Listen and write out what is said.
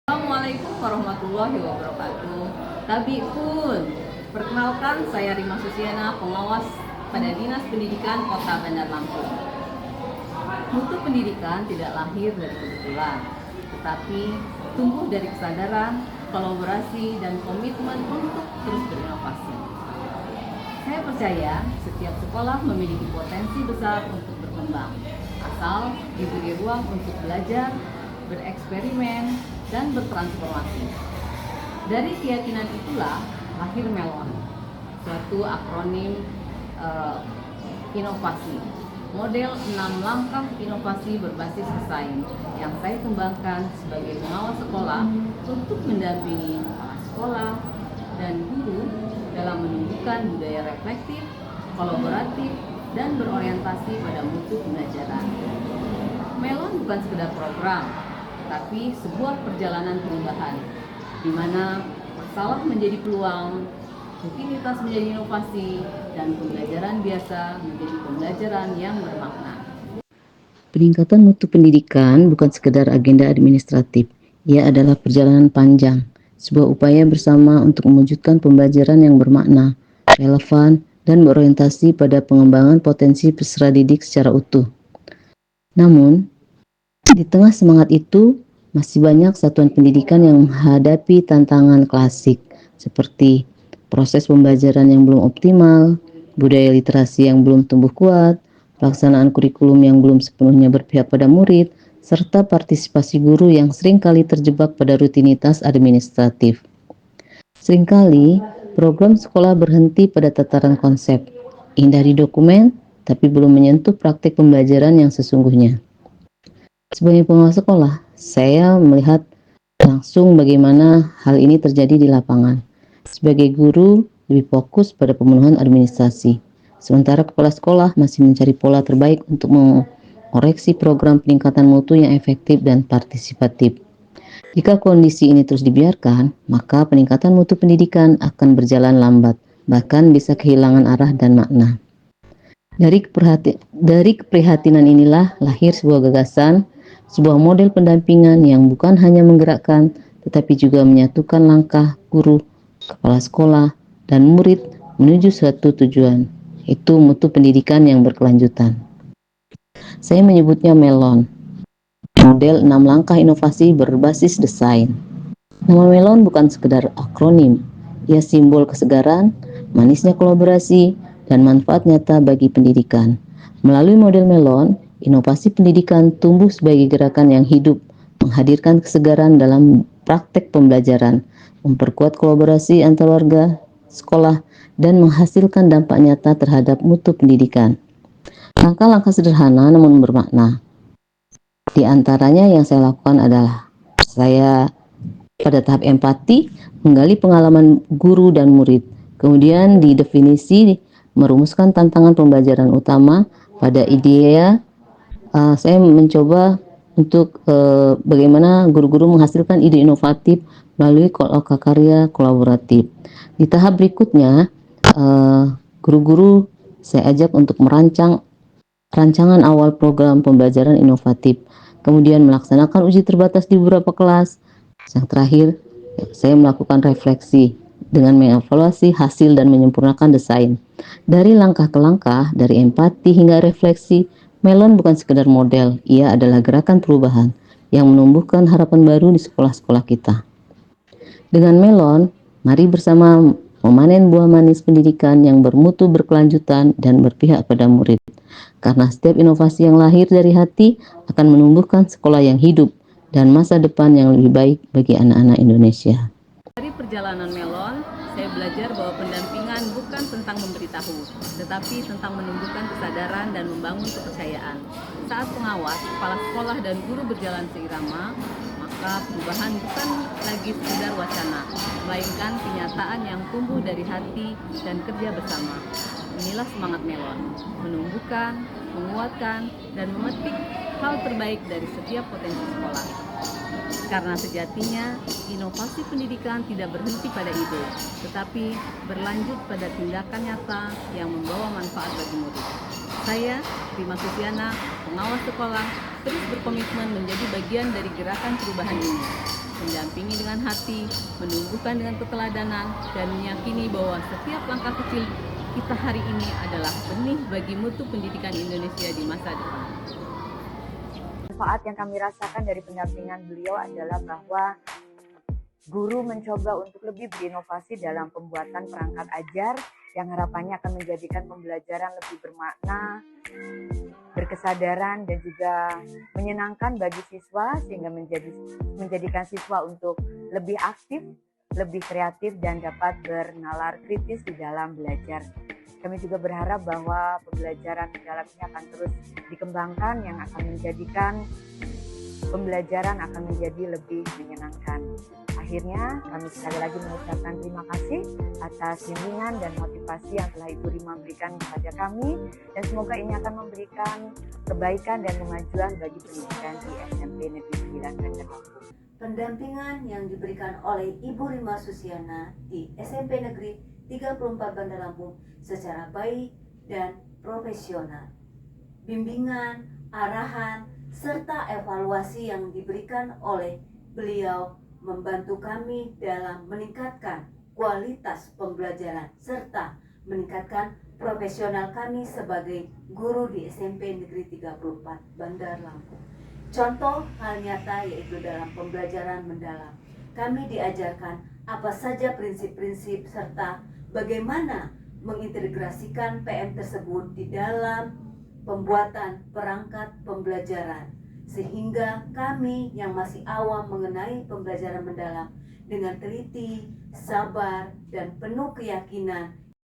Assalamualaikum warahmatullahi wabarakatuh. Tabi pun, perkenalkan saya Rima Susiana, pengawas pada Dinas Pendidikan Kota Bandar Lampung. Mutu pendidikan tidak lahir dari kebetulan, tetapi tumbuh dari kesadaran, kolaborasi, dan komitmen untuk terus berinovasi. Saya percaya setiap sekolah memiliki potensi besar untuk berkembang, asal diberi ruang untuk belajar, bereksperimen, dan bertransformasi. Dari keyakinan itulah lahir Melon, suatu akronim inovasi, model 6 langkah inovasi berbasis desain yang saya kembangkan sebagai pengawas sekolah untuk mendampingi kepala sekolah dan guru dalam menumbuhkan budaya reflektif, kolaboratif, dan berorientasi pada mutu pembelajaran. Melon bukan sekedar program, tapi sebuah perjalanan perubahan, di mana masalah menjadi peluang, rutinitas menjadi inovasi, dan pembelajaran biasa menjadi pembelajaran yang bermakna. Peningkatan mutu pendidikan bukan sekedar agenda administratif, ia adalah perjalanan panjang, sebuah upaya bersama untuk mewujudkan pembelajaran yang bermakna, relevan, dan berorientasi pada pengembangan potensi peserta didik secara utuh. Namun, di tengah semangat itu, masih banyak satuan pendidikan yang menghadapi tantangan klasik, seperti proses pembelajaran yang belum optimal, budaya literasi yang belum tumbuh kuat, pelaksanaan kurikulum yang belum sepenuhnya berpihak pada murid, serta partisipasi guru yang seringkali terjebak pada rutinitas administratif. Seringkali, program sekolah berhenti pada tataran konsep, indah di dokumen, tapi belum menyentuh praktik pembelajaran yang sesungguhnya. Sebagai pengawas sekolah, saya melihat langsung bagaimana hal ini terjadi di lapangan. Sebagai guru, lebih fokus pada pemenuhan administrasi, sementara kepala sekolah masih mencari pola terbaik untuk mengoreksi program peningkatan mutu yang efektif dan partisipatif. Jika kondisi ini terus dibiarkan, maka peningkatan mutu pendidikan akan berjalan lambat, bahkan bisa kehilangan arah dan makna. Dari keprihatinan inilah lahir sebuah gagasan, sebuah model pendampingan yang bukan hanya menggerakkan, tetapi juga menyatukan langkah guru, kepala sekolah, dan murid menuju suatu tujuan, yaitu mutu pendidikan yang berkelanjutan. Saya menyebutnya Melon, model 6 langkah inovasi berbasis desain. Nama Melon bukan sekedar akronim, ia simbol kesegaran, manisnya kolaborasi, dan manfaat nyata bagi pendidikan. Melalui model Melon, inovasi pendidikan tumbuh sebagai gerakan yang hidup, menghadirkan kesegaran dalam praktek pembelajaran, memperkuat kolaborasi antar warga, sekolah, dan menghasilkan dampak nyata terhadap mutu pendidikan. Langkah-langkah sederhana namun bermakna. Di antaranya yang saya lakukan adalah saya pada tahap empati, menggali pengalaman guru dan murid. Kemudian di definisi, merumuskan tantangan pembelajaran utama. Pada idea, saya mencoba untuk bagaimana guru-guru menghasilkan ide inovatif melalui karya kolaboratif. Di tahap berikutnya, guru-guru saya ajak untuk merancang rancangan awal program pembelajaran inovatif, kemudian melaksanakan uji terbatas di beberapa kelas. Yang terakhir, saya melakukan refleksi dengan mengevaluasi hasil dan menyempurnakan desain. Dari langkah ke langkah, dari empati hingga refleksi, Melon bukan sekedar model, ia adalah gerakan perubahan yang menumbuhkan harapan baru di sekolah-sekolah kita. Dengan Melon, mari bersama memanen buah manis pendidikan yang bermutu berkelanjutan dan berpihak pada murid. Karena setiap inovasi yang lahir dari hati akan menumbuhkan sekolah yang hidup dan masa depan yang lebih baik bagi anak-anak Indonesia. Dari perjalanan Melon, saya belajar bahwa pendampingan bukan tentang memberitahu, tetapi tentang menumbuhkan kesadaran dan membangun kepercayaan. Saat pengawas, kepala sekolah dan guru berjalan seirama, maka perubahan bukan lagi sekedar wacana, melainkan kenyataan yang tumbuh dari hati dan kerja bersama. Inilah semangat Melon, menumbuhkan, menguatkan, dan memetik hal terbaik dari setiap potensi sekolah. Karena sejatinya, inovasi pendidikan tidak berhenti pada ide, tetapi berlanjut pada tindakan nyata yang membawa manfaat bagi murid. Saya, Rima Susiana, pengawas sekolah, terus berkomitmen menjadi bagian dari gerakan perubahan ini. mendampingi dengan hati, menumbuhkan dengan keteladanan, dan meyakini bahwa setiap langkah kecil kita hari ini adalah benih bagi mutu pendidikan Indonesia di masa depan. Manfaat yang kami rasakan dari pendampingan beliau adalah bahwa guru mencoba untuk lebih berinovasi dalam pembuatan perangkat ajar yang harapannya akan menjadikan pembelajaran lebih bermakna, berkesadaran, dan juga menyenangkan bagi siswa sehingga menjadikan siswa untuk lebih aktif, lebih kreatif, dan dapat bernalar kritis di dalam belajar. Kami juga berharap bahwa pembelajaran mendalam ini akan terus dikembangkan yang akan menjadikan pembelajaran akan menjadi lebih menyenangkan. Akhirnya kami sekali lagi mengucapkan terima kasih atas bimbingan dan motivasi yang telah Ibu Rima berikan kepada kami, dan semoga ini akan memberikan kebaikan dan kemajuan bagi pendidikan di SMP Negeri 9 Bandar Lampung. Pendampingan yang diberikan oleh Ibu Rima Susiana di SMP Negeri 34 Bandar Lampung secara baik dan profesional. Bimbingan, arahan, serta evaluasi yang diberikan oleh beliau membantu kami dalam meningkatkan kualitas pembelajaran serta meningkatkan profesional kami sebagai guru di SMP Negeri 34 Bandar Lampung. Contoh hal nyata yaitu dalam pembelajaran mendalam. Kami diajarkan apa saja prinsip-prinsip serta bagaimana mengintegrasikan PM tersebut di dalam pembuatan perangkat pembelajaran, sehingga kami yang masih awam mengenai pembelajaran mendalam dengan teliti, sabar, dan penuh keyakinan